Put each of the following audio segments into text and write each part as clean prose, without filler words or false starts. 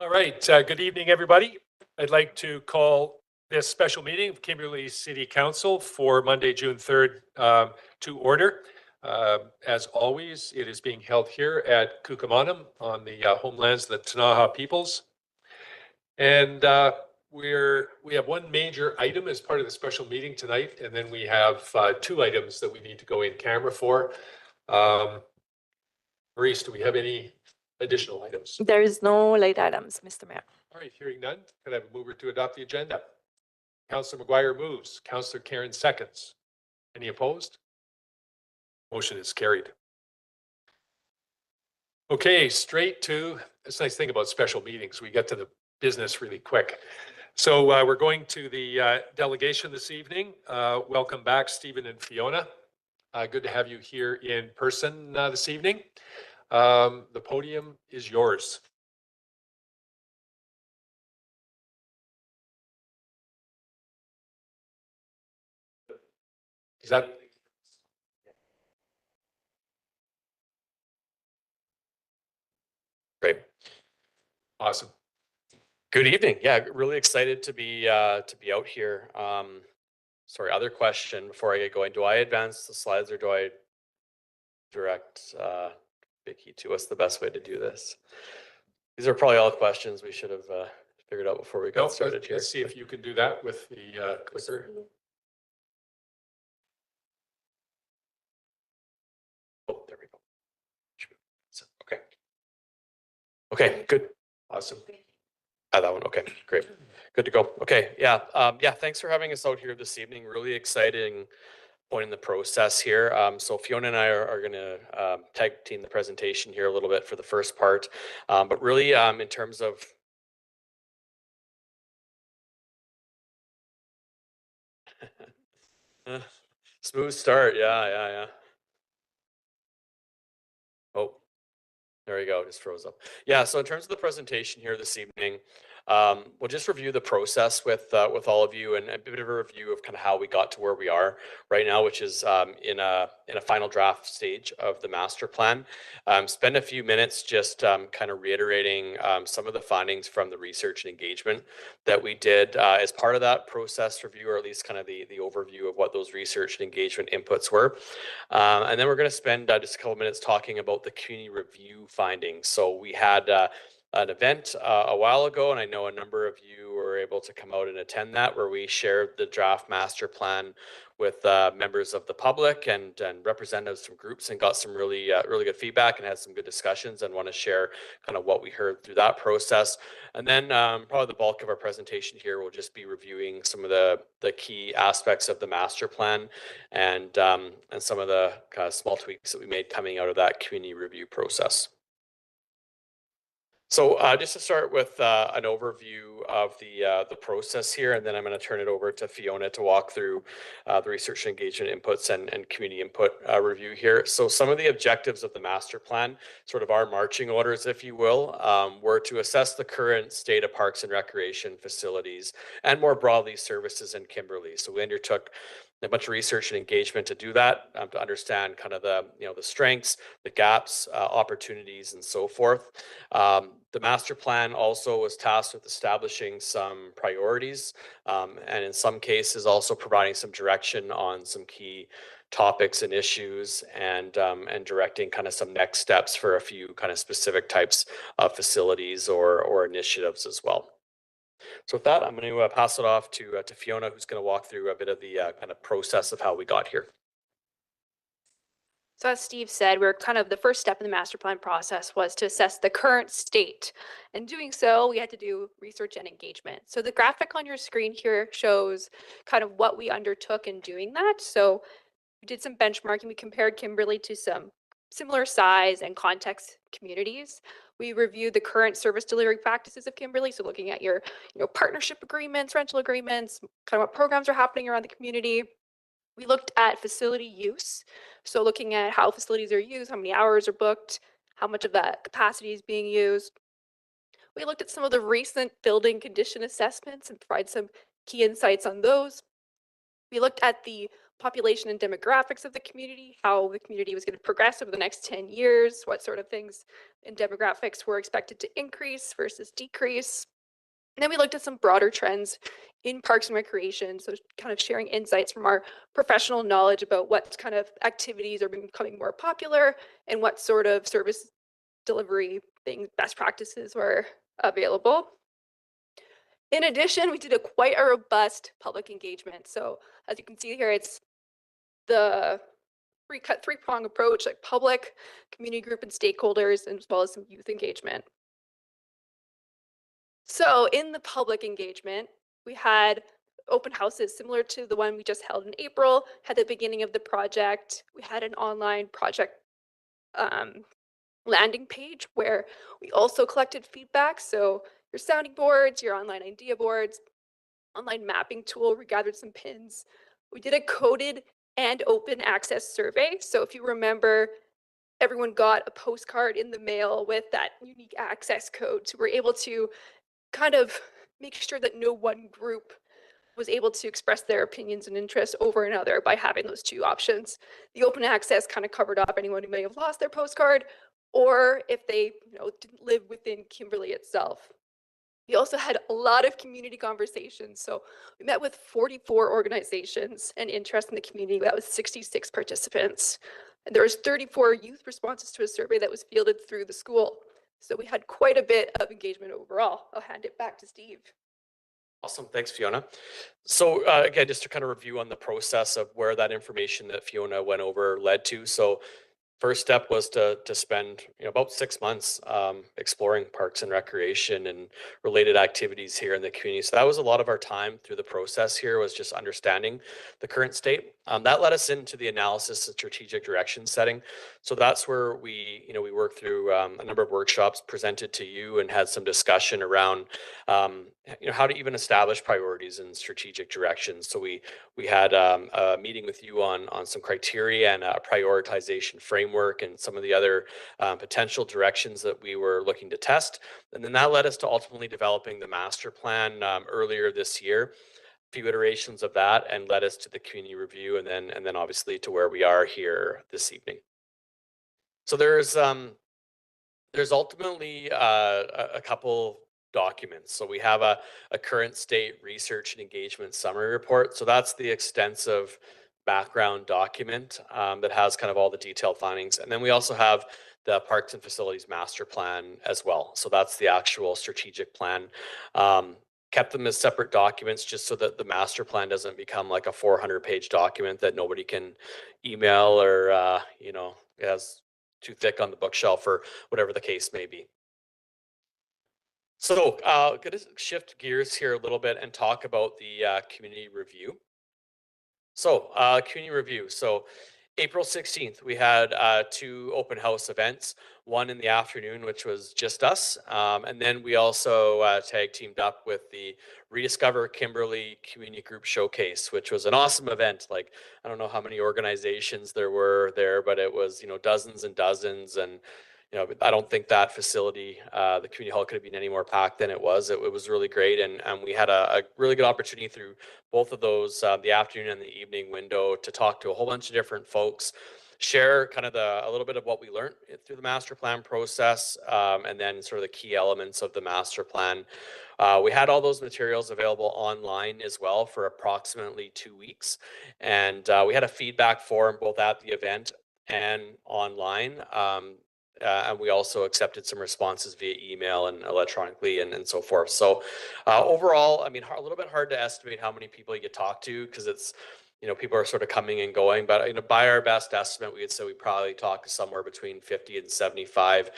All right, good evening, everybody. I'd like to call this special meeting of Kimberley City Council for Monday, June 3rd to order. As always, it is being held here at Kukumanum on the homelands of the Ktunaxa peoples. And we have one major item as part of the special meeting tonight, and then we have two items that we need to go in camera for. Maurice, do we have any additional items? There is no late items, Mr. Mayor. All right, hearing none, can I have a mover to adopt the agenda? Councillor McGuire moves, Councillor Karen seconds. Any opposed? Motion is carried. Okay, straight to, that's a nice thing about special meetings. We get to the business really quick. So we're going to the delegation this evening. Welcome back, Stephen and Fiona. Good to have you here in person this evening. The podium is yours. Is that? Great. Awesome. Good evening. Yeah, really excited to be out here. Sorry, other question before I get going. Do I advance the slides or do I direct Vicky to what's the best way to do this? These are probably all questions we should have figured out before we got started here. Let's see if you can do that with the clicker. Oh, there we go. Okay. Okay, good. Awesome. That one. Okay, great. Good to go. Okay, yeah. Yeah, thanks for having us out here this evening. Really exciting point in the process here. So Fiona and I are going to tag team the presentation here a little bit for the first part. But really in terms of smooth start. Yeah. Oh, there we go. Just froze up. Yeah. So in terms of the presentation here this evening, we'll just review the process with all of you and a bit of a review of kind of how we got to where we are right now, which is in a final draft stage of the master plan. Spend a few minutes just kind of reiterating some of the findings from the research and engagement that we did as part of that process review, or at least kind of the overview of what those research and engagement inputs were. And then we're going to spend just a couple minutes talking about the community review findings. So we had an event a while ago, and I know a number of you were able to come out and attend that, where we shared the draft master plan with members of the public and representatives from groups, and got some really good feedback and had some good discussions, and want to share kind of what we heard through that process. And then probably the bulk of our presentation here will just be reviewing some of the key aspects of the master plan and some of the kind of small tweaks that we made coming out of that community review process. So just to start with an overview of the process here, and then I'm going to turn it over to Fiona to walk through the research and engagement inputs and community input review here. So some of the objectives of the master plan, sort of our marching orders, if you will, were to assess the current state of parks and recreation facilities and more broadly services in Kimberley. So we undertook a bunch of research and engagement to do that, to understand kind of the strengths, the gaps, opportunities, and so forth. The master plan also was tasked with establishing some priorities, and in some cases also providing some direction on some key topics and issues, and directing kind of some next steps for a few kind of specific types of facilities or initiatives as well. So with that, I'm going to pass it off to Fiona, who's going to walk through a bit of the kind of process of how we got here. So as Steve said, we're kind of the first step in the master plan process was to assess the current state. In doing so, we had to do research and engagement. So the graphic on your screen here shows kind of what we undertook in doing that. So we did some benchmarking. We compared Kimberley to some similar size and context communities. We reviewed the current service delivery practices of Kimberley. So looking at your partnership agreements, rental agreements, kind of what programs are happening around the community. We looked at facility use. So looking at how facilities are used, how many hours are booked, how much of that capacity is being used. We looked at some of the recent building condition assessments and provide some key insights on those. We looked at the population and demographics of the community, how the community was going to progress over the next 10 years, what sort of things in demographics were expected to increase versus decrease. And then we looked at some broader trends in parks and recreation, so kind of sharing insights from our professional knowledge about what kind of activities are becoming more popular and what sort of service delivery best practices were available. In addition, we did quite a robust public engagement. So as you can see here, it's the three-prong approach, like public, community group, and stakeholders, and as well as some youth engagement. So in the public engagement, we had open houses similar to the one we just held in April, had the beginning of the project. We had an online project landing page where we also collected feedback. So your sounding boards, your online idea boards, online mapping tool, we gathered some pins. We did a coded and open access survey. So if you remember, everyone got a postcard in the mail with that unique access code. So we're able to kind of make sure that no one group was able to express their opinions and interests over another by having those two options. The open access kind of covered off anyone who may have lost their postcard, or if they didn't live within Kimberley itself. We also had a lot of community conversations. So we met with 44 organizations and interest in the community. That was 66 participants. And there was 34 youth responses to a survey that was fielded through the school. So we had quite a bit of engagement overall. I'll hand it back to Steve. Awesome. Thanks, Fiona. So again, just to kind of review on the process of where that information that Fiona went over led to. So first step was to spend about 6 months exploring parks and recreation and related activities here in the community. So that was a lot of our time through the process here, was just understanding the current state. That led us into the analysis and strategic direction setting. So that's where we worked through a number of workshops, presented to you, and had some discussion around how to even establish priorities and strategic directions. So we had a meeting with you on some criteria and a prioritization framework and some of the other potential directions that we were looking to test. And then that led us to ultimately developing the master plan earlier this year. A few iterations of that, and led us to the community review, and then obviously to where we are here this evening. So there's ultimately a couple documents. So we have a current state research and engagement summary report. So that's the extensive background document that has kind of all the detailed findings. And then we also have the Parks and Facilities Master Plan as well. So that's the actual strategic plan. Kept them as separate documents just so that the master plan doesn't become like a 400-page document that nobody can email or, has too thick on the bookshelf or whatever the case may be. So going to shift gears here a little bit and talk about the community review. So community review. So April 16th, we had 2 open house events, one in the afternoon, which was just us. And then we also tag teamed up with the Rediscover Kimberley Community Group Showcase, which was an awesome event. Like, I don't know how many organizations there were there, but it was, dozens and dozens. And I don't think that facility, the community hall, could have been any more packed than it was. It was really great. And we had a really good opportunity through both of those, the afternoon and the evening window, to talk to a whole bunch of different folks, share kind of a little bit of what we learned through the master plan process, and then sort of the key elements of the master plan. We had all those materials available online as well for approximately 2 weeks. And we had a feedback forum both at the event and online. And we also accepted some responses via email and electronically and so forth. So overall, I mean, a little bit hard to estimate how many people you get talked to, because it's, people are sort of coming and going. But by our best estimate, we would say we probably talked to somewhere between 50 and 75,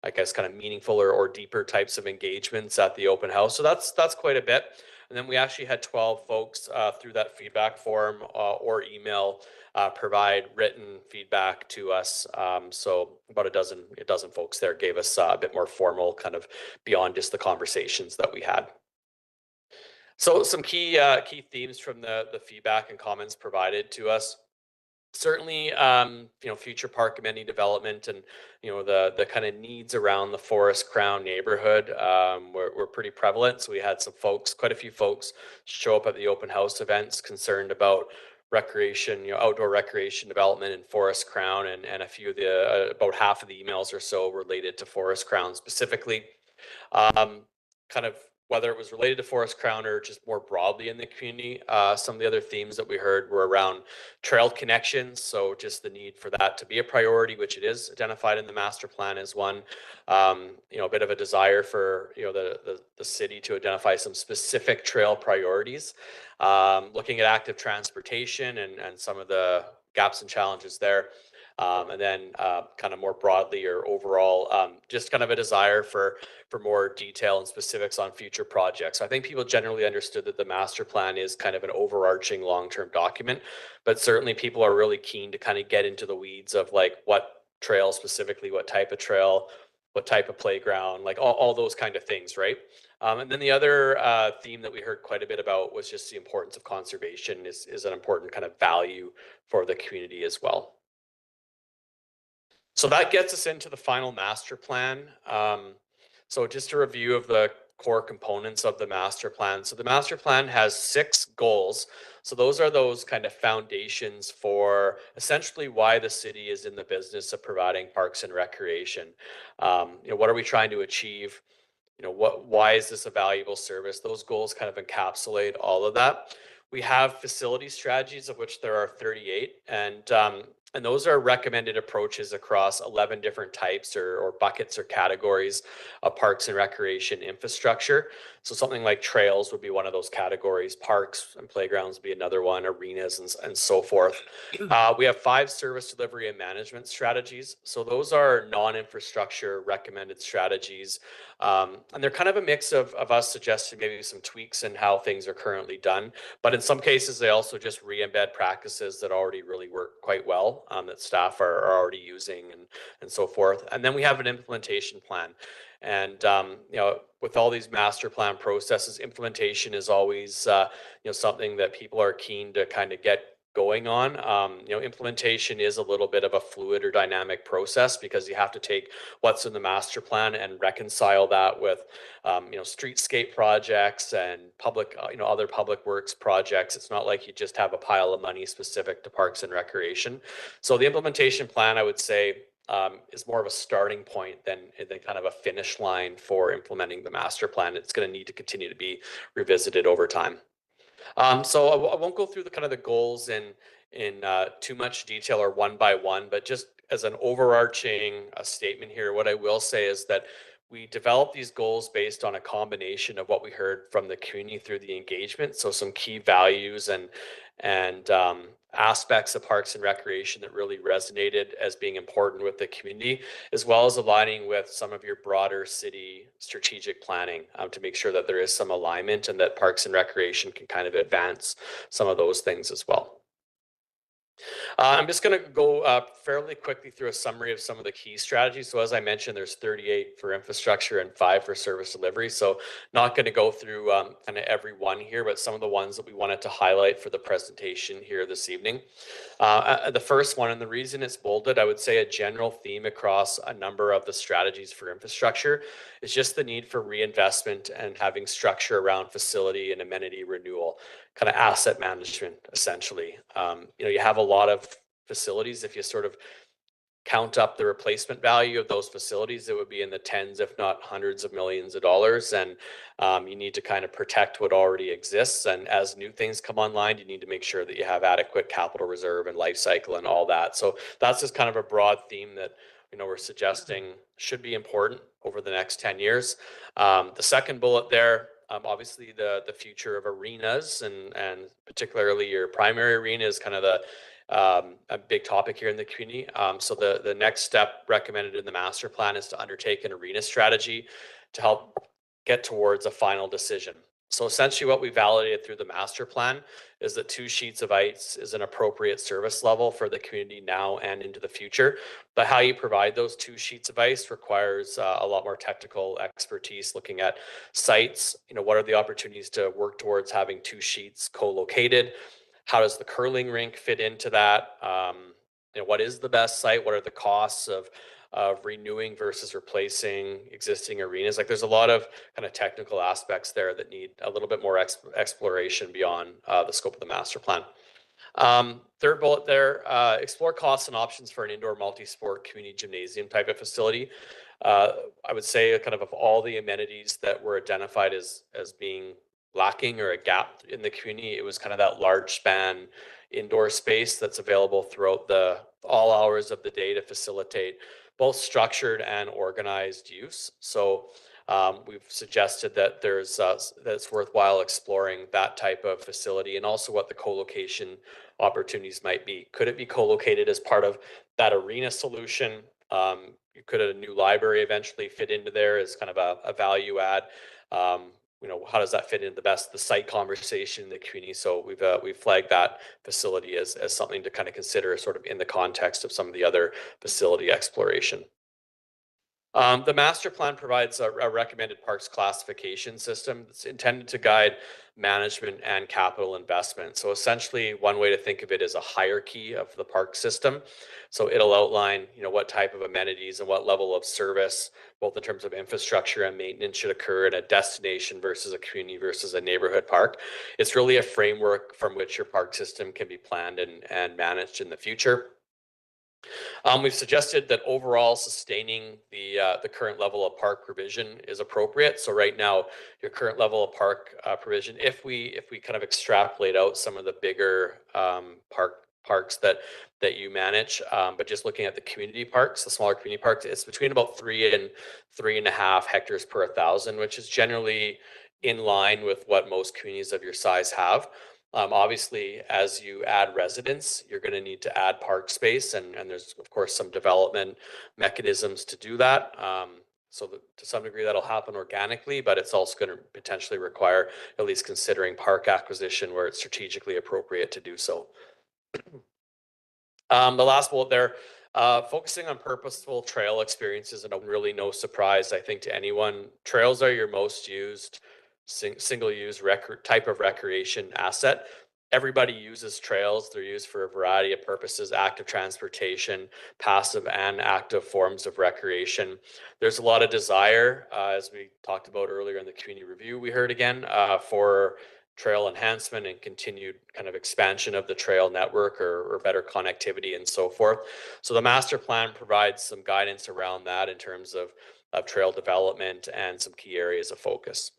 I guess, kind of meaningful or deeper types of engagements at the open house. So that's quite a bit. And then we actually had 12 folks through that feedback form or email provide written feedback to us. So about a dozen folks there gave us a bit more formal, kind of beyond just the conversations that we had. So some key themes from the feedback and comments provided to us. Certainly, future park amenity development and, the kind of needs around the Forest Crown neighborhood were pretty prevalent. So we had quite a few folks show up at the open house events concerned about recreation, outdoor recreation development in Forest Crown, and a few of about half of the emails or so related to Forest Crown specifically. Kind of whether it was related to Forest Crown or just more broadly in the community. Some of the other themes that we heard were around trail connections. So just the need for that to be a priority, which it is identified in the master plan as one. A bit of a desire for the city to identify some specific trail priorities. Looking at active transportation and some of the gaps and challenges there. And then kind of more broadly or overall, just kind of a desire for more detail and specifics on future projects. I think people generally understood that the master plan is kind of an overarching long-term document, but certainly people are really keen to kind of get into the weeds of like what trail specifically, what type of trail, what type of playground, like all those kind of things, right? And then the other theme that we heard quite a bit about was just the importance of conservation is an important kind of value for the community as well. So that gets us into the final master plan. So just a review of the core components of the master plan. So the master plan has 6 goals. So those are those kind of foundations for essentially why the city is in the business of providing parks and recreation. What are we trying to achieve? Why is this a valuable service? Those goals kind of encapsulate all of that. We have facility strategies, of which there are 38, and those are recommended approaches across 11 different types or buckets or categories of parks and recreation infrastructure. So something like trails would be one of those categories. Parks and playgrounds would be another one, arenas and so forth. We have 5 service delivery and management strategies. So those are non-infrastructure recommended strategies. And they're kind of a mix of us suggesting maybe some tweaks in how things are currently done. But in some cases, they also just re-embed practices that already really work quite well, that staff are already using and so forth. And then we have an implementation plan. And, with all these master plan processes, implementation is always, something that people are keen to kind of get going on. Implementation is a little bit of a fluid or dynamic process because you have to take what's in the master plan and reconcile that with, streetscape projects and public, other public works projects. It's not like you just have a pile of money specific to parks and recreation. So the implementation plan, I would say, is more of a starting point than kind of a finish line for implementing the master plan. It's going to need to continue to be revisited over time. So I won't go through the kind of the goals in too much detail or one by one, but just as an overarching statement here, what I will say is that we developed these goals based on a combination of what we heard from the community through the engagement. So some key values and aspects of parks and recreation that really resonated as being important with the community, as well as aligning with some of your broader city strategic planning to make sure that there is some alignment and that parks and recreation can kind of advance some of those things as well. I'm just going to go fairly quickly through a summary of some of the key strategies. So as I mentioned, there's 38 for infrastructure and 5 for service delivery. So not going to go through kind of every one here, but some of the ones that we wanted to highlight for the presentation here this evening. The first one, and the reason it's bolded, I would say a general theme across a number of the strategies for infrastructure is just the need for reinvestment and having structure around facility and amenity renewal, kind of asset management, essentially. You have a lot of facilities. If you sort of count up the replacement value of those facilities, it would be in the tens, if not hundreds of millions of dollars. And you need to kind of protect what already exists. And as new things come online, you need to make sure that you have adequate capital reserve and life cycle and all that. So that's just kind of a broad theme that we're suggesting should be important over the next 10 years. The second bullet there, obviously the future of arenas and particularly your primary arena is kind of a big topic here in the community. So the next step recommended in the master plan is to undertake an arena strategy to help get towards a final decision. So essentially what we validated through the master plan is that 2 sheets of ice is an appropriate service level for the community now and into the future. But how you provide those 2 sheets of ice requires a lot more technical expertise looking at sites. What are the opportunities to work towards having 2 sheets co-located? How does the curling rink fit into that? What is the best site? What are the costs of renewing versus replacing existing arenas? Like there's a lot of kind of technical aspects there that need a little bit more exploration beyond the scope of the master plan. Third bullet there, explore costs and options for an indoor multi-sport community gymnasium type of facility. I would say kind of all the amenities that were identified as being lacking or a gap in the community, it was kind of that large span indoor space that's available throughout all hours of the day to facilitate both structured and organized use. So we've suggested that that's worthwhile exploring that type of facility and also what the co-location opportunities might be. Could it be co-located as part of that arena solution? Could a new library eventually fit into there as kind of a value add? How does that fit into the site conversation in the community? So we've flagged that facility as something to kind of consider sort of in the context of some of the other facility exploration. The master plan provides a recommended parks classification system that's intended to guide management and capital investment. So essentially, one way to think of it is a hierarchy of the park system. So it'll outline, what type of amenities and what level of service, both in terms of infrastructure and maintenance, should occur in a destination versus a community versus a neighborhood park. It's really a framework from which your park system can be planned and managed in the future. We've suggested that overall sustaining the current level of park provision is appropriate. So right now, your current level of park provision, if we kind of extrapolate out some of the bigger parks that you manage, but just looking at the community parks, the smaller community parks, it's between about 3 and 3.5 hectares per 1,000, which is generally in line with what most communities of your size have. Obviously, as you add residents, you're going to need to add park space, and there's of course some development mechanisms to do that. So to some degree that'll happen organically, but it's also going to potentially require at least considering park acquisition where it's strategically appropriate to do so. The last bullet there, focusing on purposeful trail experiences, and really no surprise, I think, to anyone. Trails are your most used single-use type of recreation asset. Everybody uses trails. They're used for a variety of purposes: active transportation, passive and active forms of recreation. There's a lot of desire, as we talked about earlier in the community review, we heard again, for trail enhancement and continued kind of expansion of the trail network or better connectivity and so forth. So the master plan provides some guidance around that in terms of trail development and some key areas of focus.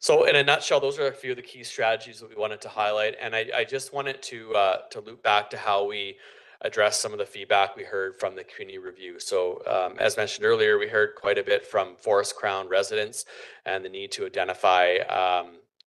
So in a nutshell, those are a few of the key strategies that we wanted to highlight. And I just wanted to loop back to how we address some of the feedback we heard from the community review. So as mentioned earlier, we heard quite a bit from Forest Crown residents and the need to identify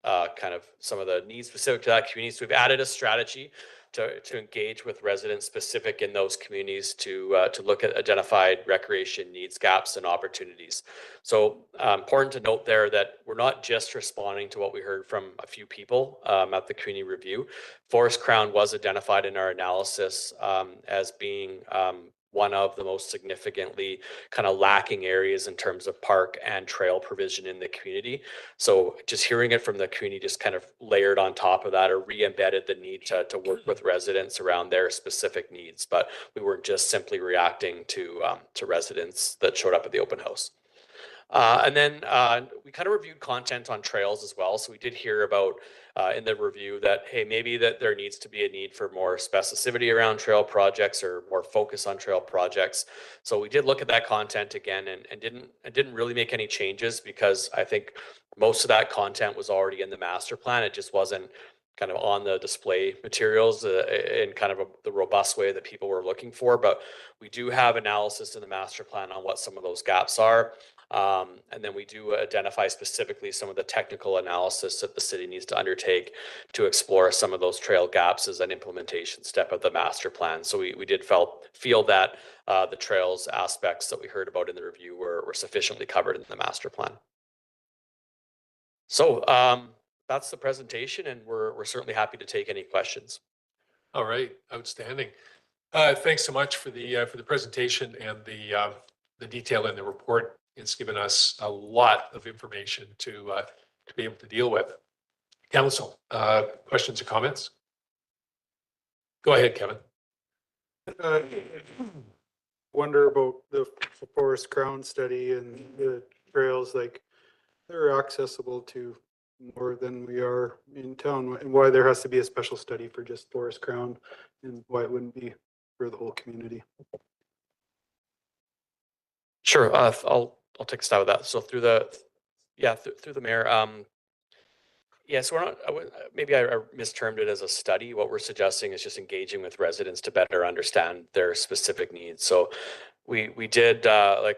kind of some of the needs specific to that community. So we've added a strategy to engage with residents specific in those communities to look at identified recreation needs, gaps, and opportunities. So important to note there that we're not just responding to what we heard from a few people at the community review. Forest Crown was identified in our analysis as being one of the most significantly kind of lacking areas in terms of park and trail provision in the community. So just hearing it from the community just kind of layered on top of that or re-embedded the need to work with residents around their specific needs. But we weren't just simply reacting to residents that showed up at the open house. And then we kind of reviewed content on trails as well. So we did hear about in the review that, hey, maybe that there needs to be a need for more specificity around trail projects or more focus on trail projects. So we did look at that content again and didn't really make any changes because I think most of that content was already in the master plan. It just wasn't kind of on the display materials in kind of the robust way that people were looking for. But we do have analysis in the master plan on what some of those gaps are. And then we do identify specifically some of the technical analysis that the city needs to undertake to explore some of those trail gaps as an implementation step of the master plan. So we did feel that the trails aspects that we heard about in the review were sufficiently covered in the master plan. So that's the presentation, and we're certainly happy to take any questions. All right, outstanding. Thanks so much for the presentation and the detail in the report. It's given us a lot of information to be able to deal with. Council, questions or comments? Go ahead, Kevin. Wonder about the Forest Crown study and the trails, like they're accessible to more than we are in town, and why there has to be a special study for just Forest Crown and why it wouldn't be for the whole community. Sure, I'll take a stab at that. So through the through the mayor, yeah, so we're not, maybe I mistermed it as a study. What we're suggesting is just engaging with residents to better understand their specific needs. So we did,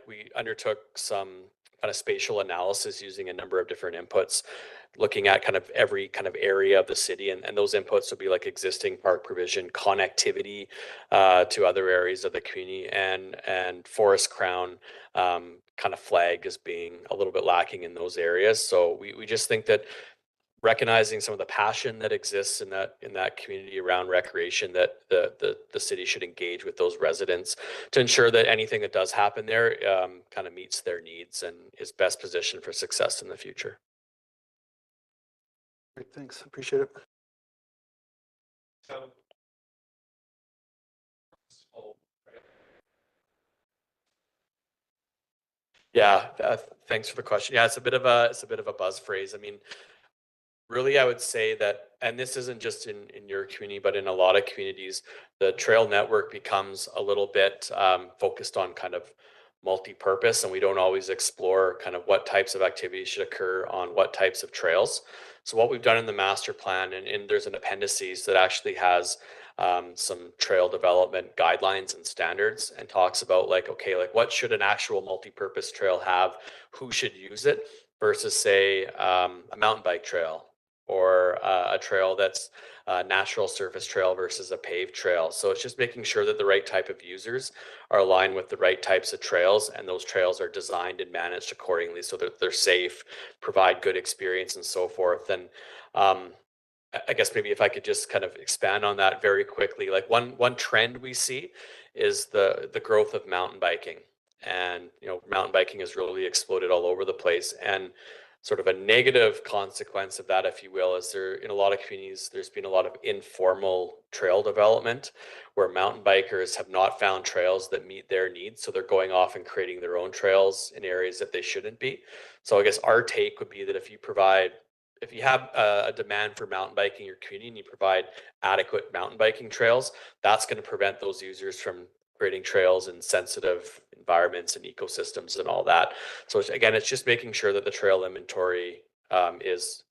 we undertook some kind of spatial analysis using a number of different inputs, looking at kind of every kind of area of the city. And those inputs would be like existing park provision, connectivity to other areas of the community, and Forest Crown kind of flagged as being a little bit lacking in those areas. So we just think that recognizing some of the passion that exists in that community around recreation, that the city should engage with those residents to ensure that anything that does happen there kind of meets their needs and is best positioned for success in the future. Great, thanks, appreciate it. Yeah, thanks for the question. Yeah, it's a bit of a buzz phrase. I mean, really, I would say that, and this isn't just in your community, but in a lot of communities, the trail network becomes a little bit focused on kind of multi-purpose, and we don't always explore kind of what types of activities should occur on what types of trails. So what we've done in the master plan, and there's an appendices that actually has some trail development guidelines and standards, and talks about like, okay, like what should an actual multi-purpose trail have, who should use it, versus say a mountain bike trail, or a trail that's a natural surface trail versus a paved trail. So it's just making sure that the right type of users are aligned with the right types of trails, and those trails are designed and managed accordingly so that they're safe, provide good experience, and so forth. And I guess maybe if I could just kind of expand on that very quickly, like one trend we see is the growth of mountain biking. And mountain biking has really exploded all over the place, and sort of a negative consequence of that, if you will, is there in a lot of communities, there's been a lot of informal trail development where mountain bikers have not found trails that meet their needs. So they're going off and creating their own trails in areas that they shouldn't be. So I guess our take would be that if you have a demand for mountain biking in your community and you provide adequate mountain biking trails, that's going to prevent those users from creating trails in sensitive environments and ecosystems and all that. So it's just making sure that the trail inventory is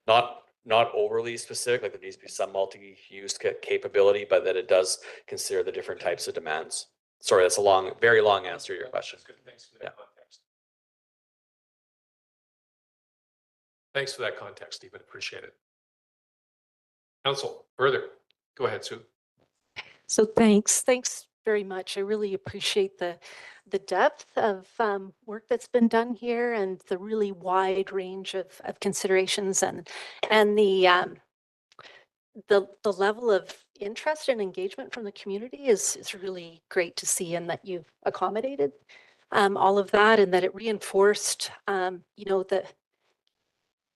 not overly specific, like there needs to be some multi-use capability, but that it does consider the different types of demands. Sorry, that's a very long answer to your question. Good. Thanks for that context. Thanks for that context, Stephen. Appreciate it. Council, further. Go ahead, Sue. So thanks very much. I really appreciate the depth of work that's been done here and the really wide range of considerations and the level of interest and engagement from the community is really great to see, and that you've accommodated all of that, and that it reinforced the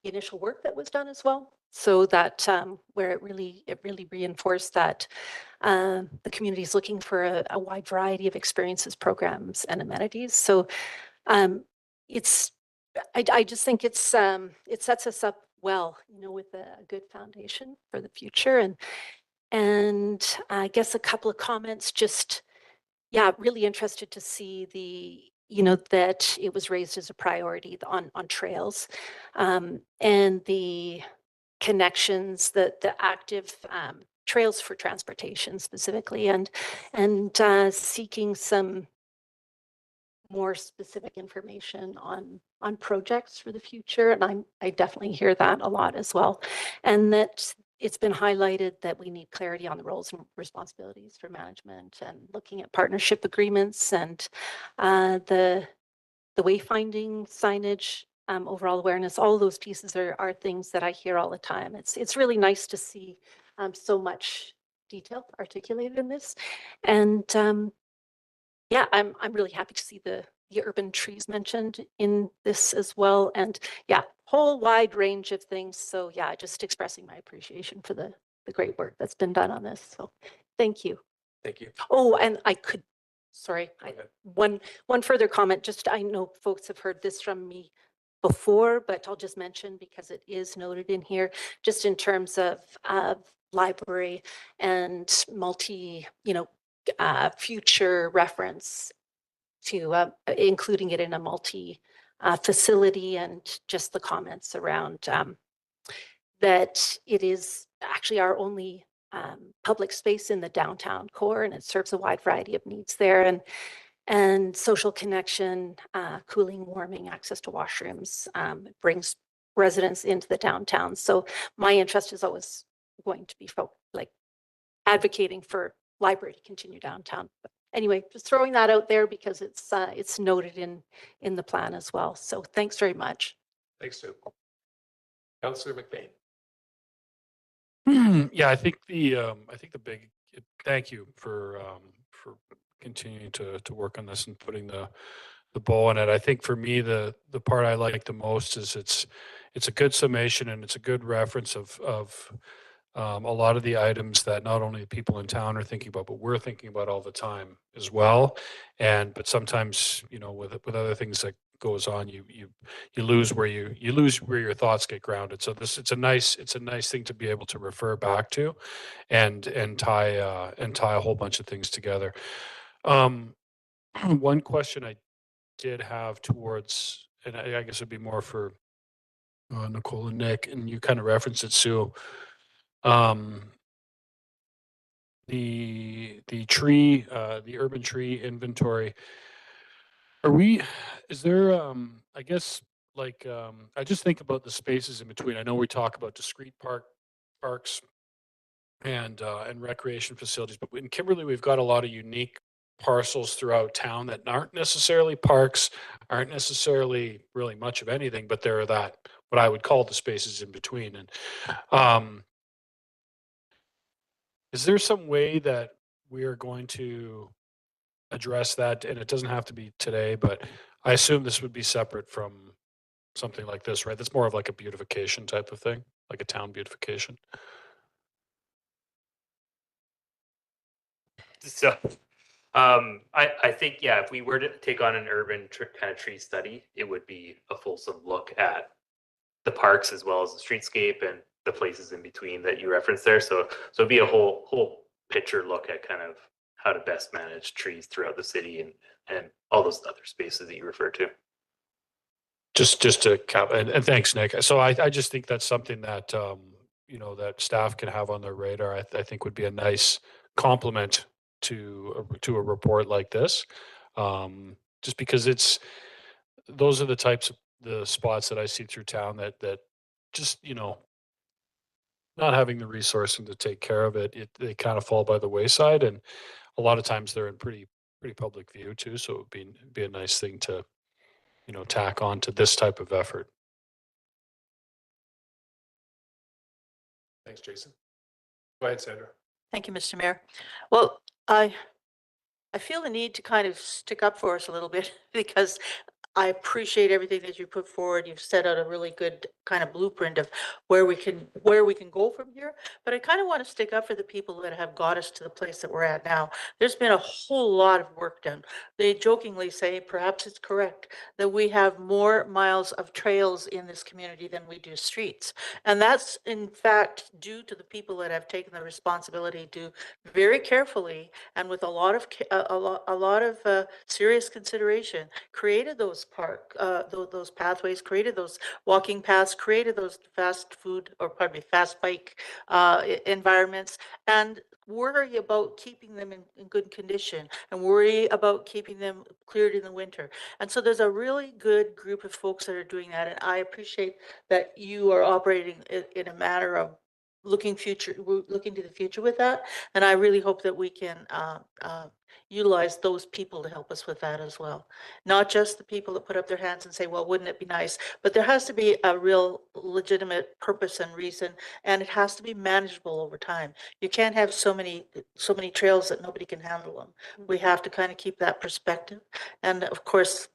initial work that was done as well. So that where it really reinforced that the community is looking for a wide variety of experiences, programs, and amenities. So I just think it sets us up well, with a good foundation for the future. And I guess a couple of comments. Just really interested to see that it was raised as a priority on trails, and the connections, the active trails for transportation specifically, and seeking some more specific information on projects for the future. And I definitely hear that a lot as well. And that it's been highlighted that we need clarity on the roles and responsibilities for management, and looking at partnership agreements, and the wayfinding signage, overall awareness. All of those pieces are things that I hear all the time. It's really nice to see so much detail articulated in this. And I'm really happy to see the urban trees mentioned in this as well. And whole wide range of things. So yeah, just expressing my appreciation for the great work that's been done on this. So thank you. Thank you. Oh, and sorry, Okay. one further comment, just I know folks have heard this from me before, but I'll just mention because it is noted in here, just in terms of library and future reference to including it in a multi facility, and just the comments around that it is actually our only public space in the downtown core, and it serves a wide variety of needs there, and social connection, cooling, warming, access to washrooms, brings residents into the downtown. So my interest is always going to be like advocating for library to continue downtown. But anyway, just throwing that out there because it's noted in the plan as well. So thanks very much. Thanks, Sue. Councillor McBain. Yeah, I think the big thank you for continuing to work on this and putting the bow on it. I think for me the part I like the most is it's a good summation and it's a good reference of a lot of the items that not only the people in town are thinking about, but we're thinking about all the time as well. But sometimes, with other things that goes on, you lose where you lose where your thoughts get grounded. So it's a nice thing to be able to refer back to and tie a whole bunch of things together. One question I did have towards, and I guess it'd be more for Nicole and Nick, and you kind of referenced it, Sue. The tree, the urban tree inventory. Is there, I guess, like, I just think about the spaces in between. I know we talk about discrete parks and recreation facilities, but in Kimberley, we've got a lot of unique parcels throughout town that aren't necessarily parks, aren't necessarily really much of anything, but there are what I would call the spaces in between. And is there some way that we are going to address that? And it doesn't have to be today, but I assume this would be separate from something like this, right? That's more of like a beautification type of thing, like a town beautification. So, I think, yeah, if we were to take on an urban kind of tree study, it would be a fulsome look at the parks as well as the streetscape and the places in between that you referenced there. So it'd be a whole picture look at kind of how to best manage trees throughout the city and all those other spaces that you refer to. Just to cap, and thanks, Nick. So I just think that's something that, that staff can have on their radar. I think would be a nice complement to a report like this. Just because those are the types of the spots that I see through town that just, not having the resourcing to take care of it, they kind of fall by the wayside. And a lot of times they're in pretty public view too. So it would be a nice thing to, tack on to this type of effort. Thanks, Jason. Go ahead, Sandra. Thank you, Mr. Mayor. Well, I feel the need to kind of stick up for us a little bit because I appreciate everything that you put forward. You've set out a really good kind of blueprint of where we can go from here. But I kind of want to stick up for the people that have got us to the place that we're at now. There's been a whole lot of work done. They jokingly say, perhaps it's correct, that we have more miles of trails in this community than we do streets. And that's in fact due to the people that have taken the responsibility to very carefully and with a lot of serious consideration created those those pathways, created those walking paths, created those fast bike environments, and worry about keeping them in good condition and worry about keeping them cleared in the winter. And so there's a really good group of folks that are doing that. And I appreciate that you are operating in a manner of looking to the future with that. And I really hope that we can utilize those people to help us with that as well. Not just the people that put up their hands and say, well, wouldn't it be nice? But there has to be a real legitimate purpose and reason, and it has to be manageable over time. You can't have so many trails that nobody can handle them. We have to kind of keep that perspective. And of course,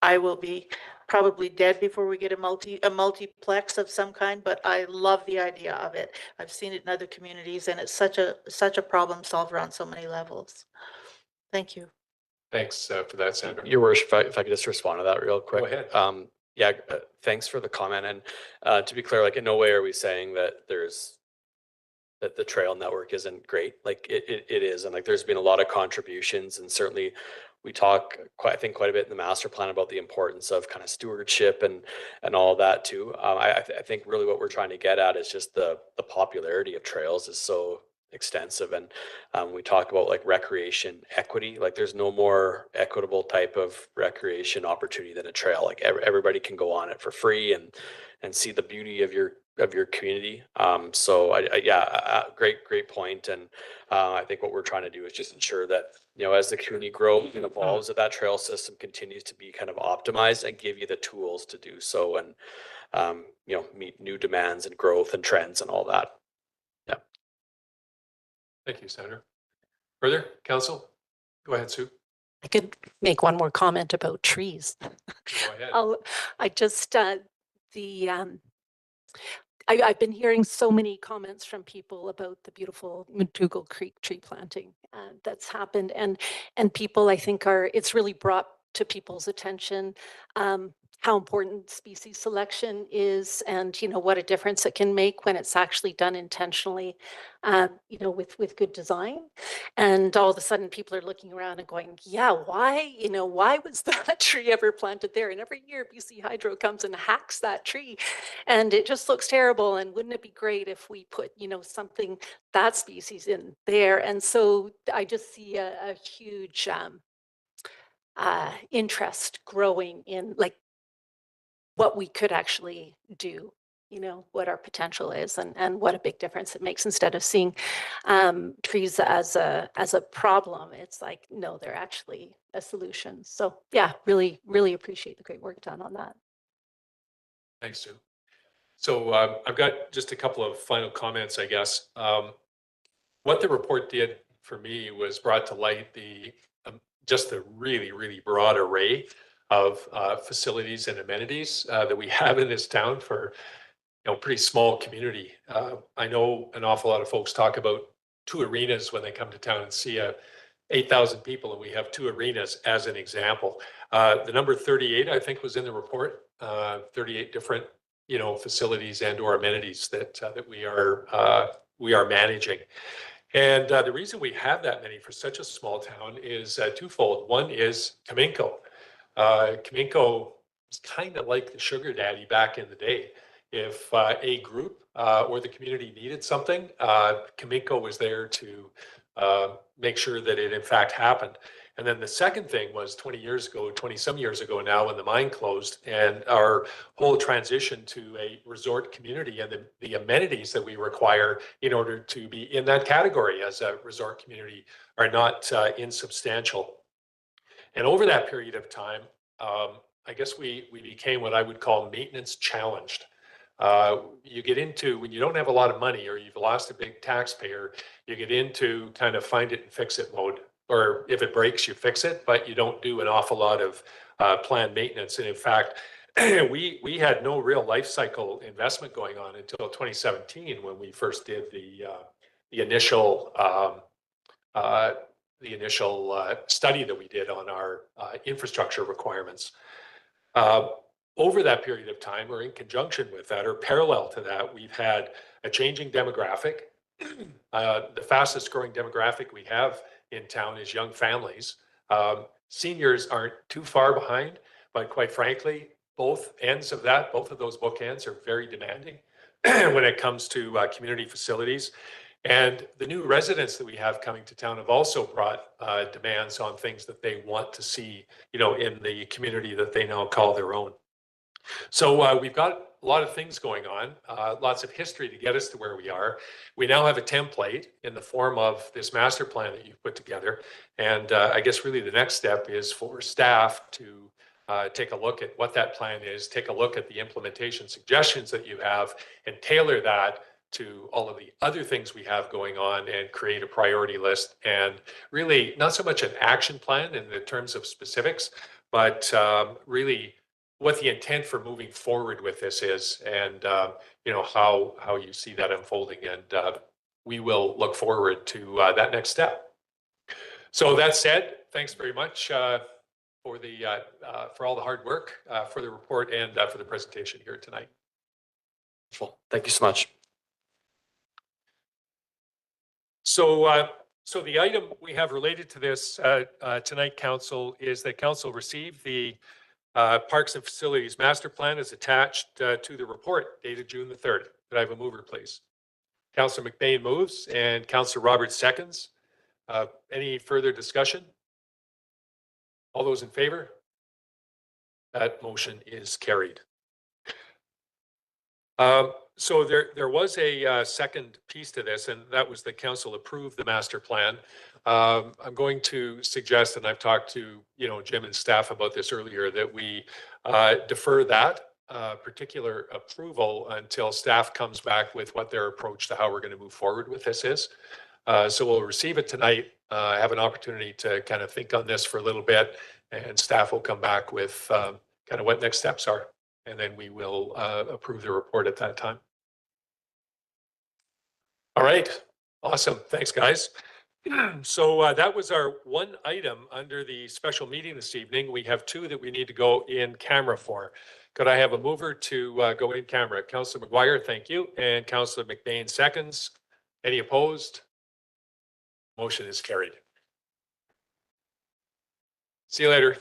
I will be probably dead before we get a multiplex of some kind, but I love the idea of it. I've seen it in other communities and it's such a problem solver on so many levels. Thank you. Thanks for that, Sandra. Your worship, if I could just respond to that real quick. ahead. Yeah, thanks for the comment. And to be clear, like in no way are we saying that that the trail network isn't great. Like it is. And like there's been a lot of contributions, and certainly we talk I think quite a bit in the master plan about the importance of kind of stewardship and all that too. I think really what we're trying to get at is just the popularity of trails is so extensive. And we talk about like recreation equity, like there's no more equitable type of recreation opportunity than a trail. Like everybody can go on it for free and see the beauty of your community. So great point. And I think what we're trying to do is just ensure that, you know, as the community grows and evolves, that trail system continues to be kind of optimized and give you the tools to do so, and you know, meet new demands and growth and trends and all that. Yeah. Thank you, Sandra. Further, council? Go ahead, Sue. I could make one more comment about trees. Go ahead. I just, I've been hearing so many comments from people about the beautiful McDougall Creek tree planting that's happened, and people, I think, it's really brought to people's attention how important species selection is, and you know what a difference it can make when it's actually done intentionally, you know, with good design. And all of a sudden people are looking around and going, yeah, why, you know, why was that tree ever planted there? And every year BC Hydro comes and hacks that tree and it just looks terrible. And wouldn't it be great if we put, you know, something that species in there? And so I just see a huge interest growing in like what we could actually do, you know, what our potential is, and what a big difference it makes. Instead of seeing trees as a problem, it's like, no, they're actually a solution. So yeah, really appreciate the great work done on that. Thanks, Sue. So I've got just a couple of final comments, I guess. What the report did for me was brought to light just the really broad array of facilities and amenities that we have in this town for, you know, pretty small community. I know an awful lot of folks talk about 2 arenas when they come to town and see 8,000 people, and we have 2 arenas as an example. The number 38, I think, was in the report. 38 different, you know, facilities and or amenities that we are managing. And the reason we have that many for such a small town is twofold. One is Cominco. Cominco is kind of like the sugar daddy back in the day. If a group or the community needed something, Cominco was there to make sure that it in fact happened. And then the second thing was 20 some years ago now, when the mine closed, and our whole transition to a resort community and the amenities that we require in order to be in that category as a resort community are not insubstantial. And over that period of time, I guess we became what I would call maintenance challenged. You get into, when you don't have a lot of money or you've lost a big taxpayer, you get into kind of find it and fix it mode. Or if it breaks, you fix it, but you don't do an awful lot of planned maintenance. And in fact, we had no real life cycle investment going on until 2017, when we first did the initial study that we did on our infrastructure requirements. Over that period of time, or in conjunction with that, or parallel to that, we've had a changing demographic. The fastest growing demographic we have in town is young families. Seniors aren't too far behind, but quite frankly, both ends of that, both of those bookends are very demanding when it comes to community facilities. And the new residents that we have coming to town have also brought demands on things that they want to see, you know, in the community that they now call their own. So we've got a lot of things going on, lots of history to get us to where we are. We now have a template in the form of this master plan that you've put together. And I guess really the next step is for staff to take a look at what that plan is, take a look at the implementation suggestions that you have, and tailor that to all of the other things we have going on, and create a priority list. And really not so much an action plan in the terms of specifics, but really what the intent for moving forward with this is, and how you see that unfolding, and we will look forward to that next step. So that said, thanks very much for all the hard work, for the report, and for the presentation here tonight. Wonderful. Thank you so much. So the item we have related to this tonight, Council, is that Council received the Parks and Facilities Master Plan is attached to the report dated June the 3rd. Could I have a mover, please? Councillor McBain moves and Councillor Roberts seconds. Any further discussion? All those in favor? That motion is carried. So there was a second piece to this, and that was the council approved the master plan. I'm going to suggest, and I've talked to Jim and staff about this earlier, that we defer that particular approval until staff comes back with what their approach to how we're going to move forward with this is. So we'll receive it tonight, have an opportunity to kind of think on this for a little bit, and staff will come back with kind of what next steps are, and then we will approve the report at that time. All right, awesome. Thanks, guys. So that was our one item under the special meeting this evening. We have two that we need to go in camera for. Could I have a mover to go in camera? Councillor McGuire, thank you. And Councillor McBain seconds. Any opposed? Motion is carried. See you later.